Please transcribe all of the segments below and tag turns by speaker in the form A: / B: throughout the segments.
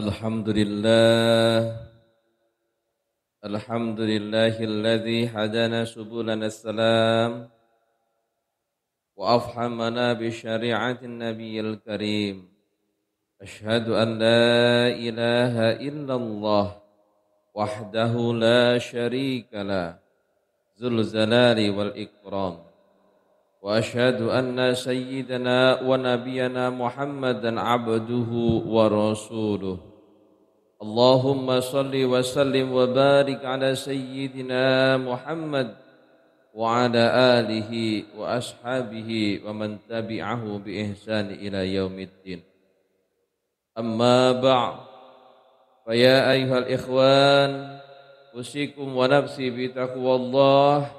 A: Alhamdulillah, alhamdulillahilladzi hadana subulana salam wa afhamana bi syari'atin nabiyil karim. Ashhadu an la ilaha illallah wahdahu la syarika la dzul jalali wal ikram. Wa ashhadu anna sayyidana wa nabiyyana Muhammadan abduhu wa rasuluh. Allahumma salli wa sallim wa barik ala sayyidina Muhammad wa ala alihi wa ashabihi wa man tabi'ahu bi ihsani ila yaumiddin. Amma ba'd, fa ya ayyuhal ikhwan, usikum wa nafsi bi taqwallah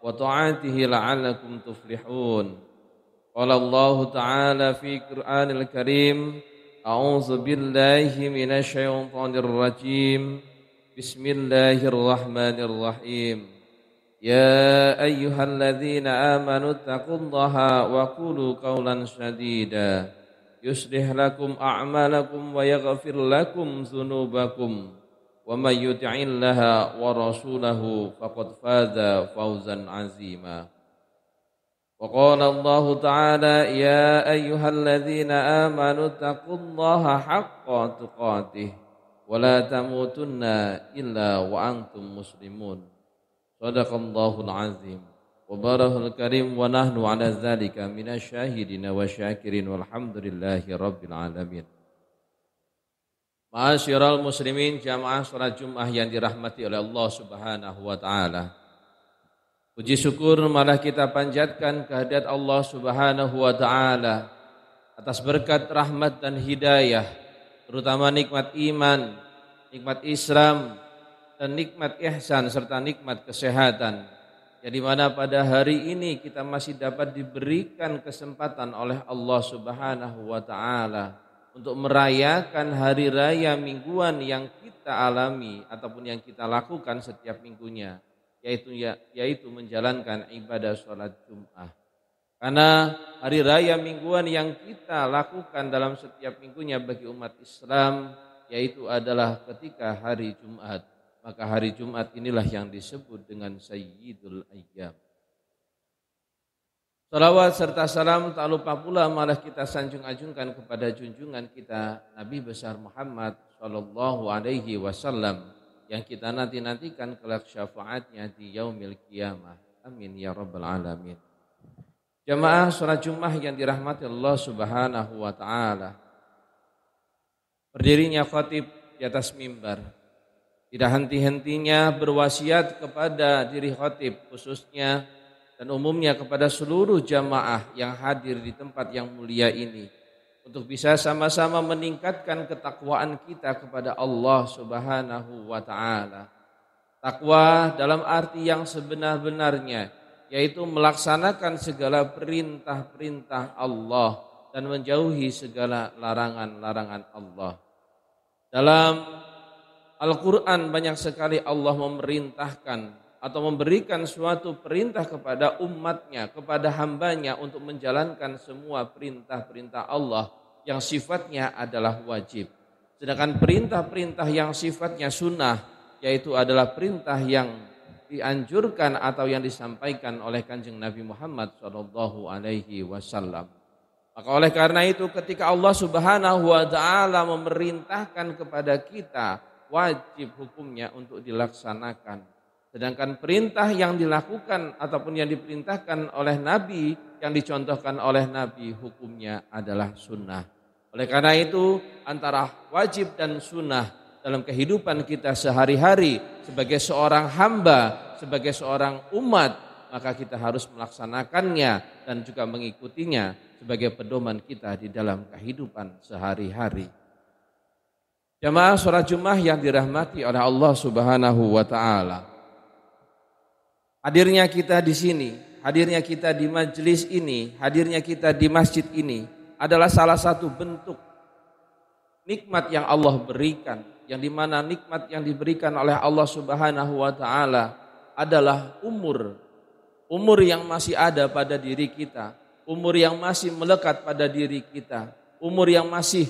A: wa ta'atihi la'allakum tuflihun. Qala Allah ta'ala fi Qur'anil Karim, a'udzu billahi minasy syaithanir rajim. Bismillahirrahmanirrahim. Ya ayyuhalladzina amanu taqullaha wa qulu qawlan sadida yuslih lakum a'malakum wa yaghfir lakum dzunubakum wa may yuti'illaha wa rasulahu faqad faza fawzan 'azima. Wa qala Allah ta'ala ya ayyuhalladzina amanu taqullaha haqqa tuqatih wa la tamutunna illa wa antum muslimun. Shadaqallahul azim wa barahul karim wa nahnu ala dzalika minasyahidin wa syakirin walhamdulillahi rabbil alamin. Ma'asyiral muslimin, jamaah salat Jumat yang dirahmati oleh Allah Subhanahu wa taala. Puji syukur malah kita panjatkan kehadirat Allah Subhanahu wa taala atas berkat rahmat dan hidayah, terutama nikmat iman, nikmat Islam, dan nikmat ihsan serta nikmat kesehatan. Yang dimana pada hari ini kita masih dapat diberikan kesempatan oleh Allah Subhanahu wa taala untuk merayakan hari raya mingguan yang kita alami ataupun yang kita lakukan setiap minggunya, yaitu menjalankan ibadah sholat Jum'ah. Karena hari raya mingguan yang kita lakukan dalam setiap minggunya bagi umat Islam yaitu adalah ketika hari Jumat. Maka hari Jumat inilah yang disebut dengan Sayyidul Ayyam. Salawat serta salam tak lupa pula malah kita sanjung-ajungkan kepada junjungan kita Nabi besar Muhammad sallallahu alaihi wasallam yang kita nantikan kelak syafaatnya di yaumil qiyamah. Amin ya rabbal alamin. Jamaah salat Jumat yang dirahmati Allah Subhanahu wa taala. Berdirinya khatib di atas mimbar, tidak henti-hentinya berwasiat kepada diri khatib khususnya dan umumnya kepada seluruh jamaah yang hadir di tempat yang mulia ini untuk bisa sama-sama meningkatkan ketakwaan kita kepada Allah Subhanahu wa taala. Takwa dalam arti yang sebenar-benarnya, yaitu melaksanakan segala perintah-perintah Allah dan menjauhi segala larangan-larangan Allah. Dalam Al-Quran banyak sekali Allah memerintahkan atau memberikan suatu perintah kepada umatnya, kepada hambanya untuk menjalankan semua perintah-perintah Allah yang sifatnya adalah wajib. Sedangkan perintah-perintah yang sifatnya sunnah, yaitu adalah perintah yang dianjurkan atau yang disampaikan oleh Kanjeng Nabi Muhammad SAW. Maka oleh karena itu ketika Allah Subhanahu wa taala memerintahkan kepada kita, wajib hukumnya untuk dilaksanakan. Sedangkan perintah yang dilakukan ataupun yang diperintahkan oleh Nabi, yang dicontohkan oleh Nabi, hukumnya adalah sunnah. Oleh karena itu antara wajib dan sunnah dalam kehidupan kita sehari-hari sebagai seorang hamba, sebagai seorang umat, maka kita harus melaksanakannya dan juga mengikutinya sebagai pedoman kita di dalam kehidupan sehari-hari. Jamaah salat Jumat yang dirahmati oleh Allah Subhanahu wa taala. Hadirnya kita di sini, hadirnya kita di majelis ini, hadirnya kita di masjid ini adalah salah satu bentuk nikmat yang Allah berikan, yang dimana nikmat yang diberikan oleh Allah Subhanahu wa taala adalah umur yang masih ada pada diri kita, umur yang masih melekat pada diri kita, umur yang masih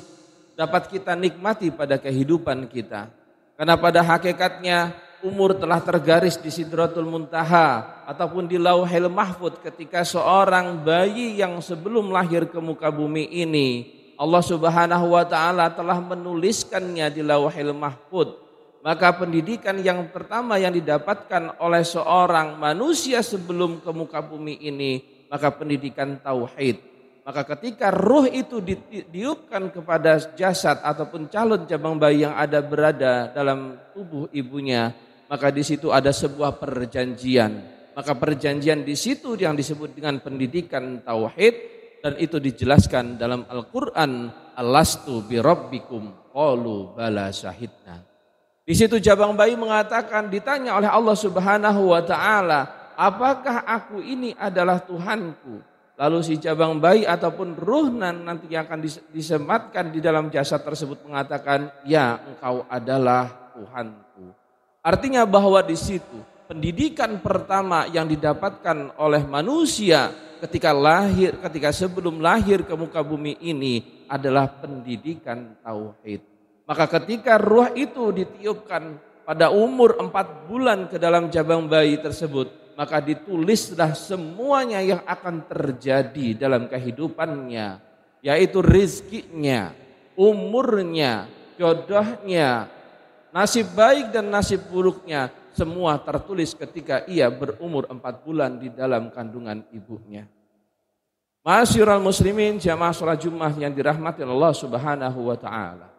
A: dapat kita nikmati pada kehidupan kita. Karena pada hakikatnya umur telah tergaris di Sidratul Muntaha ataupun di Lauhil Mahfud ketika seorang bayi yang sebelum lahir ke muka bumi ini Allah Subhanahu wa taala telah menuliskannya di Lauhil Mahfud. Maka pendidikan yang pertama yang didapatkan oleh seorang manusia sebelum ke muka bumi ini maka pendidikan tauhid. Maka ketika ruh itu ditiupkan kepada jasad ataupun calon jabang bayi yang ada berada dalam tubuh ibunya, maka di situ ada sebuah perjanjian. Maka perjanjian di situ yang disebut dengan pendidikan tauhid dan itu dijelaskan dalam Al-Qur'an, alastu birabbikum qalu bala syahidna. Di situ jabang bayi mengatakan, ditanya oleh Allah Subhanahu wa taala, apakah aku ini adalah Tuhanku? Lalu si jabang bayi ataupun ruh nanti yang akan disematkan di dalam jasad tersebut mengatakan, ya engkau adalah Tuhanku. Artinya bahwa di situ pendidikan pertama yang didapatkan oleh manusia ketika sebelum lahir ke muka bumi ini adalah pendidikan tauhid. Maka ketika ruh itu ditiupkan pada umur 4 bulan ke dalam jabang bayi tersebut, maka ditulislah semuanya yang akan terjadi dalam kehidupannya, yaitu rizkinya, umurnya, jodohnya, nasib baik dan nasib buruknya, semua tertulis ketika ia berumur 4 bulan di dalam kandungan ibunya. Ma'asyiral muslimin, jamaah salat Jumat yang dirahmati Allah Subhanahu wa taala.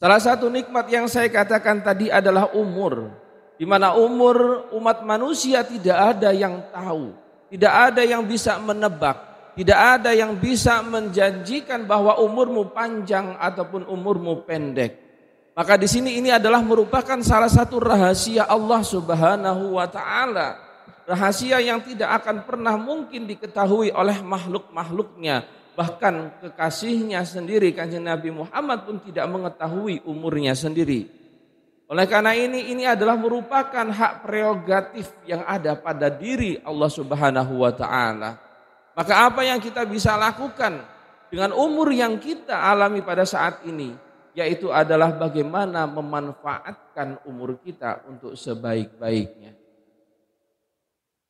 A: Salah satu nikmat yang saya katakan tadi adalah umur, di mana umur umat manusia tidak ada yang tahu, tidak ada yang bisa menebak, tidak ada yang bisa menjanjikan bahwa umurmu panjang ataupun umurmu pendek. Maka di sini ini adalah merupakan salah satu rahasia Allah Subhanahu wa taala, rahasia yang tidak akan pernah mungkin diketahui oleh makhluk-makhluknya. Bahkan kekasihnya sendiri Kanjeng Nabi Muhammad pun tidak mengetahui umurnya sendiri. Oleh karena ini adalah merupakan hak prerogatif yang ada pada diri Allah Subhanahu wa taala. Maka apa yang kita bisa lakukan dengan umur yang kita alami pada saat ini, yaitu adalah bagaimana memanfaatkan umur kita untuk sebaik-baiknya.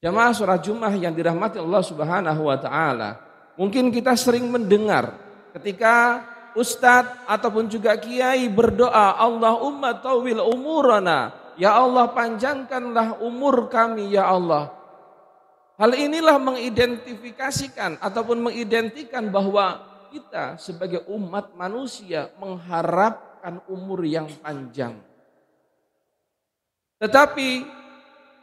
A: Jamaah salat Jumat yang dirahmati Allah Subhanahu wa taala, mungkin kita sering mendengar ketika ustadz ataupun juga kiai berdoa, Allahumma tawil umurana, ya Allah panjangkanlah umur kami ya Allah. Hal inilah mengidentifikasikan ataupun mengidentikan bahwa kita sebagai umat manusia mengharapkan umur yang panjang. Tetapi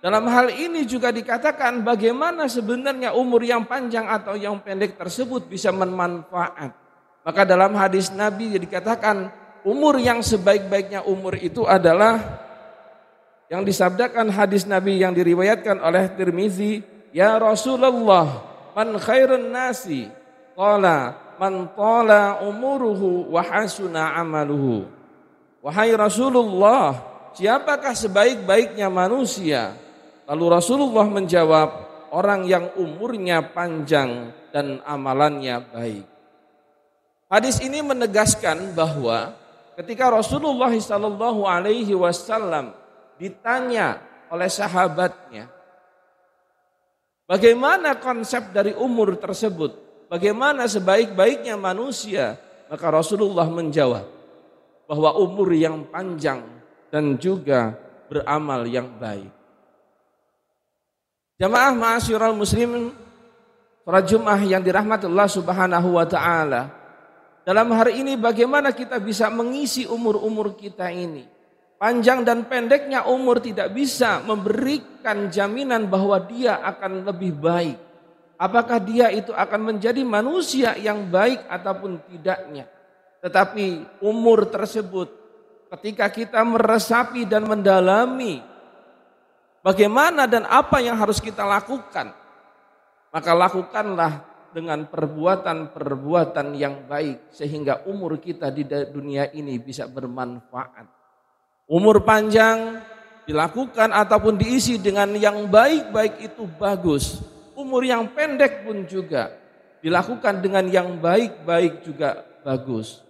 A: dalam hal ini juga dikatakan bagaimana sebenarnya umur yang panjang atau yang pendek tersebut bisa bermanfaat. Maka dalam hadis Nabi dikatakan umur yang sebaik-baiknya umur itu adalah yang disabdakan hadis Nabi yang diriwayatkan oleh Tirmizi, ya Rasulullah, man khairun nasi? Qala man tala umuruhu wa hasuna amaluhu. Wahai Rasulullah, siapakah sebaik-baiknya manusia? Lalu Rasulullah menjawab, orang yang umurnya panjang dan amalannya baik. Hadis ini menegaskan bahwa ketika Rasulullah SAW ditanya oleh sahabatnya, bagaimana konsep dari umur tersebut, bagaimana sebaik-baiknya manusia, maka Rasulullah menjawab bahwa umur yang panjang dan juga beramal yang baik. Jamaah ma'asyiral muslimin, salat Jumat yang dirahmati Allah Subhanahu wa taala. Dalam hari ini bagaimana kita bisa mengisi umur-umur kita ini? Panjang dan pendeknya umur tidak bisa memberikan jaminan bahwa dia akan lebih baik. Apakah dia itu akan menjadi manusia yang baik ataupun tidaknya. Tetapi umur tersebut ketika kita meresapi dan mendalami bagaimana dan apa yang harus kita lakukan, maka lakukanlah dengan perbuatan-perbuatan yang baik sehingga umur kita di dunia ini bisa bermanfaat. Umur panjang dilakukan ataupun diisi dengan yang baik-baik itu bagus. Umur yang pendek pun juga dilakukan dengan yang baik-baik juga bagus.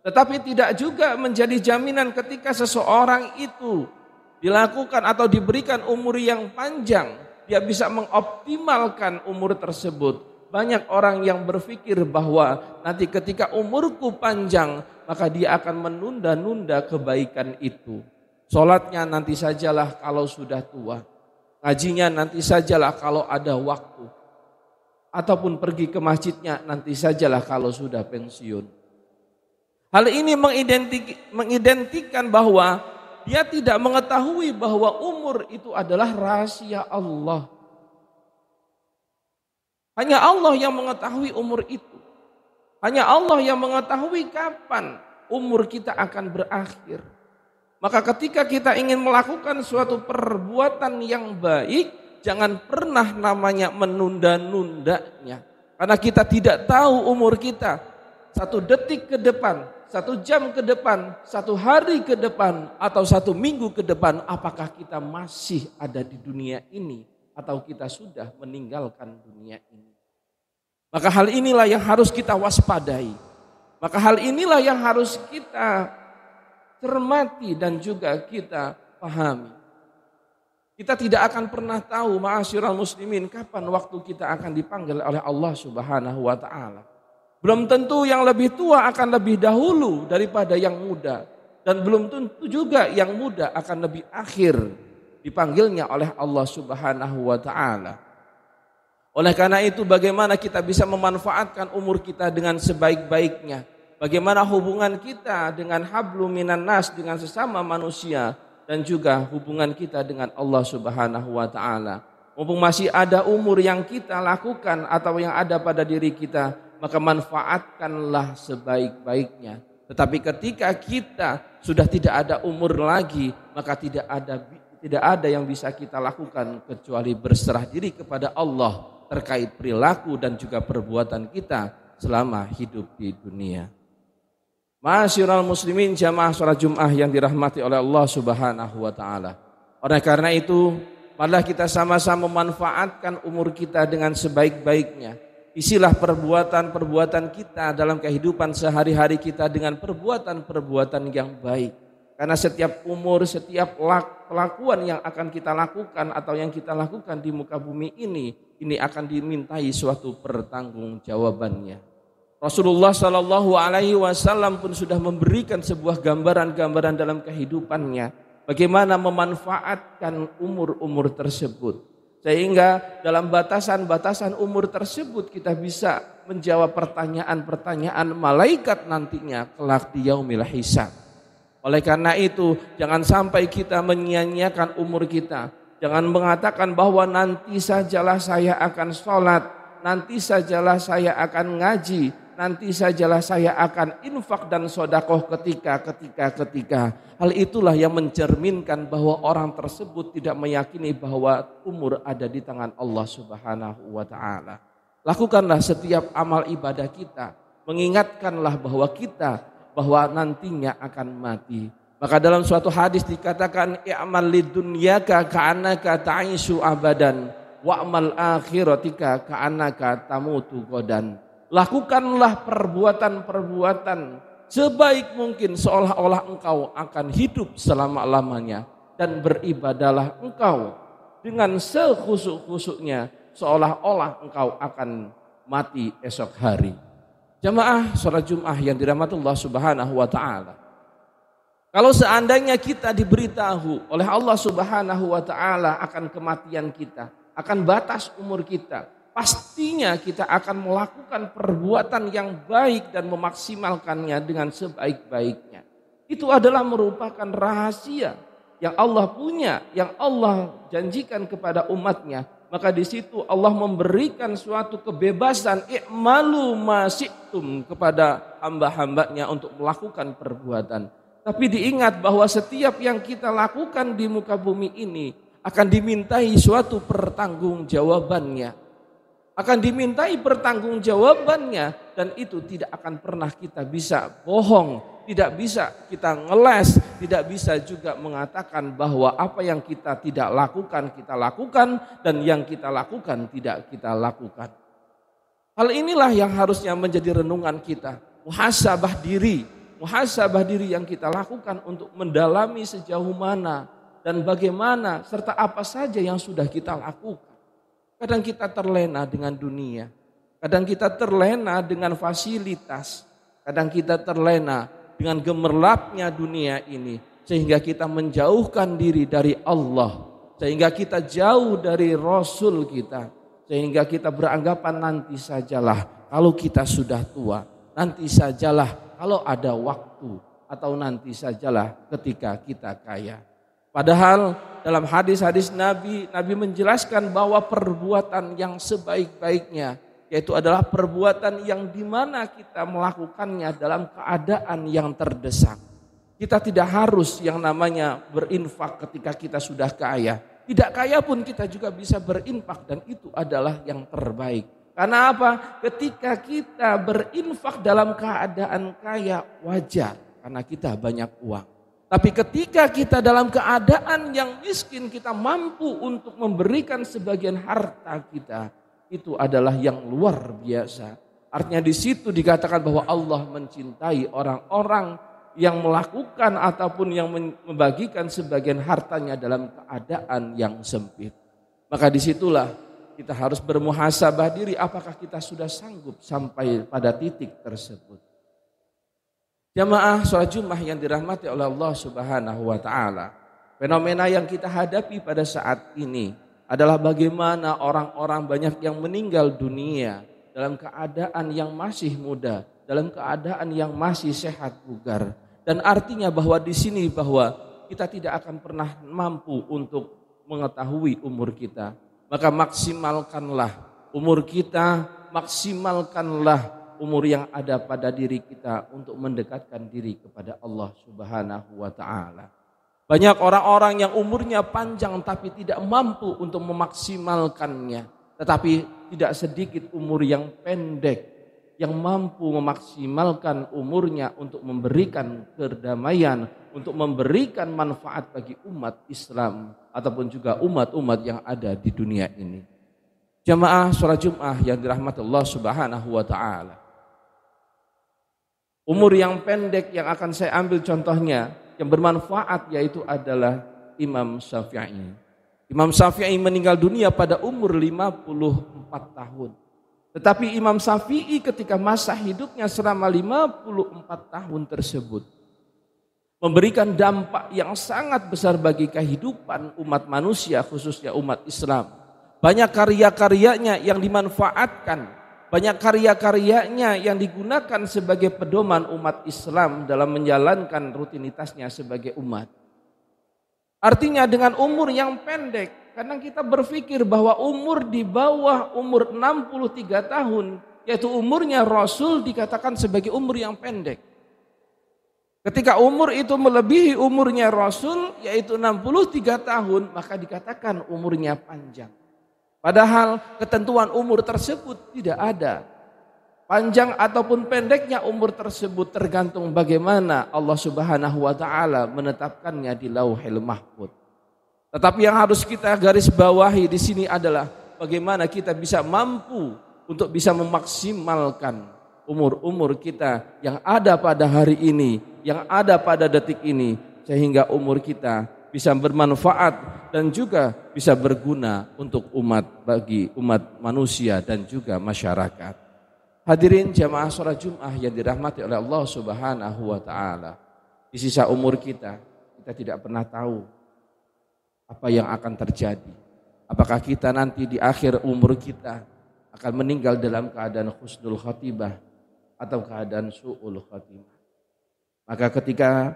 A: Tetapi tidak juga menjadi jaminan ketika seseorang itu dilakukan atau diberikan umur yang panjang, dia bisa mengoptimalkan umur tersebut. Banyak orang yang berpikir bahwa nanti ketika umurku panjang, maka dia akan menunda-nunda kebaikan itu. Sholatnya nanti sajalah kalau sudah tua. Ngajinya nanti sajalah kalau ada waktu. Ataupun pergi ke masjidnya nanti sajalah kalau sudah pensiun. Hal ini mengidentikan bahwa dia tidak mengetahui bahwa umur itu adalah rahasia Allah. Hanya Allah yang mengetahui umur itu. Hanya Allah yang mengetahui kapan umur kita akan berakhir. Maka ketika kita ingin melakukan suatu perbuatan yang baik, jangan pernah namanya menunda-nundanya. Karena kita tidak tahu umur kita. 1 detik ke depan, 1 jam ke depan, 1 hari ke depan, atau 1 minggu ke depan, apakah kita masih ada di dunia ini atau kita sudah meninggalkan dunia ini. Maka hal inilah yang harus kita waspadai. Maka hal inilah yang harus kita cermati dan juga kita pahami. Kita tidak akan pernah tahu, ma'asyiral muslimin, kapan waktu kita akan dipanggil oleh Allah Subhanahu wa taala. Belum tentu yang lebih tua akan lebih dahulu daripada yang muda, dan belum tentu juga yang muda akan lebih akhir dipanggilnya oleh Allah Subhanahu wa taala. Oleh karena itu, bagaimana kita bisa memanfaatkan umur kita dengan sebaik-baiknya? Bagaimana hubungan kita dengan hablum minan nas, dengan sesama manusia, dan juga hubungan kita dengan Allah Subhanahu wa taala. Mumpung masih ada umur yang kita lakukan atau yang ada pada diri kita, maka manfaatkanlah sebaik-baiknya. Tetapi ketika kita sudah tidak ada umur lagi, maka tidak ada yang bisa kita lakukan kecuali berserah diri kepada Allah terkait perilaku dan juga perbuatan kita selama hidup di dunia. Ma'asyiral muslimin, jamaah salat Jumat yang dirahmati oleh Allah Subhanahu wa taala. Oleh karena itu, marilah kita sama-sama memanfaatkan umur kita dengan sebaik-baiknya. Isilah perbuatan-perbuatan kita dalam kehidupan sehari-hari kita dengan perbuatan-perbuatan yang baik. Karena setiap umur, setiap pelakuan yang akan kita lakukan atau yang kita lakukan di muka bumi ini akan dimintai suatu pertanggungjawabannya. Rasulullah Shallallahu Alaihi Wasallam pun sudah memberikan sebuah gambaran-gambaran dalam kehidupannya, bagaimana memanfaatkan umur-umur tersebut, sehingga dalam batasan-batasan umur tersebut kita bisa menjawab pertanyaan-pertanyaan malaikat nantinya kelak di yaumil hisab. Oleh karena itu, jangan sampai kita menyia-nyiakan umur kita. Jangan mengatakan bahwa nanti sajalah saya akan sholat, nanti sajalah saya akan ngaji, nanti sajalah saya akan infak dan sodakoh ketika. Hal itulah yang mencerminkan bahwa orang tersebut tidak meyakini bahwa umur ada di tangan Allah Subhanahu wa ta'ala. Lakukanlah setiap amal ibadah kita, mengingatkanlah bahwa nantinya akan mati. Maka dalam suatu hadis dikatakan, i'mal lidunyaka ka'annaka ta'ishu abadan wa'mal akhiratika ka'annaka tamutu godan. Lakukanlah perbuatan-perbuatan sebaik mungkin seolah-olah engkau akan hidup selama-lamanya, dan beribadahlah engkau dengan sekhusuk-khusuknya seolah-olah engkau akan mati esok hari. Jamaah salat Jumat yang dirahmati Allah Subhanahu wa taala. Kalau seandainya kita diberitahu oleh Allah Subhanahu wa taala akan kematian kita, akan batas umur kita, pastinya kita akan melakukan perbuatan yang baik dan memaksimalkannya dengan sebaik-baiknya. Itu adalah merupakan rahasia yang Allah punya, yang Allah janjikan kepada umatnya. Maka di situ Allah memberikan suatu kebebasan, i'malu ma syi'tum, kepada hamba-hambanya untuk melakukan perbuatan. Tapi diingat bahwa setiap yang kita lakukan di muka bumi ini akan dimintai suatu pertanggungjawabannya. Akan dimintai pertanggungjawabannya, dan itu tidak akan pernah kita bisa bohong, tidak bisa kita ngeles, tidak bisa juga mengatakan bahwa apa yang kita tidak lakukan kita lakukan, dan yang kita lakukan tidak kita lakukan. Hal inilah yang harusnya menjadi renungan kita, muhasabah diri. muhasabah diri yang kita lakukan untuk mendalami sejauh mana dan bagaimana serta apa saja yang sudah kita lakukan. Kadang kita terlena dengan dunia, kadang kita terlena dengan fasilitas, kadang kita terlena dengan gemerlapnya dunia ini, sehingga kita menjauhkan diri dari Allah, sehingga kita jauh dari Rasul kita, sehingga kita beranggapan nanti sajalah kalau kita sudah tua, nanti sajalah kalau ada waktu, atau nanti sajalah ketika kita kaya. Padahal dalam hadis-hadis Nabi menjelaskan bahwa perbuatan yang sebaik-baiknya yaitu adalah perbuatan yang dimana kita melakukannya dalam keadaan yang terdesak. Kita tidak harus yang namanya berinfak ketika kita sudah kaya. Tidak kaya pun kita juga bisa berinfak dan itu adalah yang terbaik. Karena apa? Ketika kita berinfak dalam keadaan kaya wajar karena kita banyak uang. Tapi ketika kita dalam keadaan yang miskin, kita mampu untuk memberikan sebagian harta kita, itu adalah yang luar biasa. Artinya di situ dikatakan bahwa Allah mencintai orang-orang yang melakukan ataupun yang membagikan sebagian hartanya dalam keadaan yang sempit. Maka disitulah kita harus bermuhasabah diri, apakah kita sudah sanggup sampai pada titik tersebut. Jamaah sholat Jumat yang dirahmati oleh Allah Subhanahu wa taala. Fenomena yang kita hadapi pada saat ini adalah bagaimana orang-orang banyak yang meninggal dunia dalam keadaan yang masih muda, dalam keadaan yang masih sehat bugar. Dan artinya bahwa di sini bahwa kita tidak akan pernah mampu untuk mengetahui umur kita. Maka maksimalkanlah umur kita, maksimalkanlah umur yang ada pada diri kita untuk mendekatkan diri kepada Allah Subhanahu wa taala. Banyak orang-orang yang umurnya panjang tapi tidak mampu untuk memaksimalkannya. Tetapi tidak sedikit umur yang pendek yang mampu memaksimalkan umurnya untuk memberikan perdamaian, untuk memberikan manfaat bagi umat Islam ataupun juga umat-umat yang ada di dunia ini. Jamaah sholat Jumat yang dirahmati Allah Subhanahu wa taala. Umur yang pendek yang akan saya ambil contohnya yang bermanfaat yaitu adalah Imam Syafi'i. Imam Syafi'i meninggal dunia pada umur 54 tahun. Tetapi Imam Syafi'i ketika masa hidupnya selama 54 tahun tersebut memberikan dampak yang sangat besar bagi kehidupan umat manusia, khususnya umat Islam. Banyak karya-karyanya yang dimanfaatkan, banyak karya-karyanya yang digunakan sebagai pedoman umat Islam dalam menjalankan rutinitasnya sebagai umat. Artinya dengan umur yang pendek, kadang kita berpikir bahwa umur di bawah umur 63 tahun, yaitu umurnya Rasul dikatakan sebagai umur yang pendek. Ketika umur itu melebihi umurnya Rasul, yaitu 63 tahun, maka dikatakan umurnya panjang. Padahal ketentuan umur tersebut tidak ada. Panjang ataupun pendeknya umur tersebut tergantung bagaimana Allah Subhanahu wa taala menetapkannya di Lauhil Mahfuz. Tetapi yang harus kita garis bawahi di sini adalah bagaimana kita bisa mampu untuk bisa memaksimalkan umur-umur kita yang ada pada hari ini, yang ada pada detik ini, sehingga umur kita bisa bermanfaat dan juga bisa berguna untuk bagi umat manusia dan juga masyarakat. Hadirin jamaah sholat Jumat yang dirahmati oleh Allah Subhanahu wa taala. Di sisa umur kita tidak pernah tahu apa yang akan terjadi. Apakah kita nanti di akhir umur kita akan meninggal dalam keadaan husnul khatibah atau keadaan su'ul khatimah. Maka ketika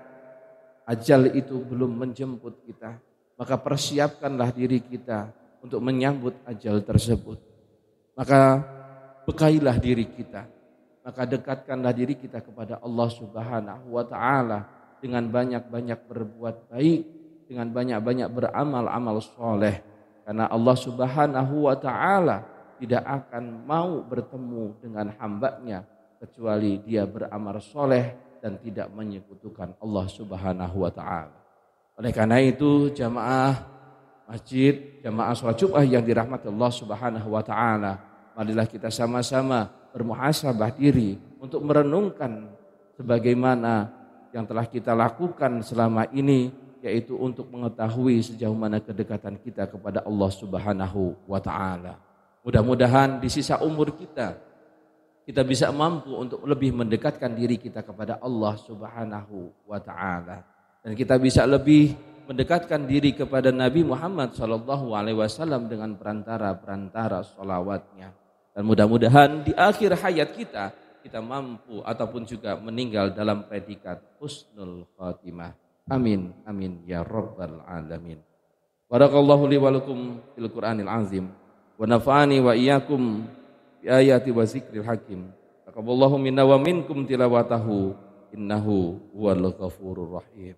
A: ajal itu belum menjemput kita, maka persiapkanlah diri kita untuk menyambut ajal tersebut. Maka bekailah diri kita, maka dekatkanlah diri kita kepada Allah Subhanahu wa taala dengan banyak-banyak berbuat baik, dengan banyak-banyak beramal-amal soleh. Karena Allah Subhanahu wa taala tidak akan mau bertemu dengan hambanya kecuali dia beramal soleh dan tidak menyekutukan Allah Subhanahu wa taala. Oleh karena itu jamaah masjid, jamaah sholat Jumat yang dirahmati Allah Subhanahu wa taala, marilah kita sama-sama bermuhasabah diri untuk merenungkan sebagaimana yang telah kita lakukan selama ini, yaitu untuk mengetahui sejauh mana kedekatan kita kepada Allah Subhanahu wa taala. Mudah-mudahan di sisa umur kita bisa mampu untuk lebih mendekatkan diri kita kepada Allah Subhanahu wa taala, dan kita bisa lebih mendekatkan diri kepada Nabi Muhammad sallallahu alaihi wasallam dengan perantara sholawatnya. Dan mudah-mudahan di akhir hayat kita mampu ataupun juga meninggal dalam predikat husnul khatimah. Amin amin ya rabbal alamin. Barakallahu li wa lakum fil Qur'anil azim wa nafa'ani wa iyyakum bi ayati wa zikril hakim. Taqabbalallahu minna wa minkum tilawatahu innahu huwal ghafurur rahim.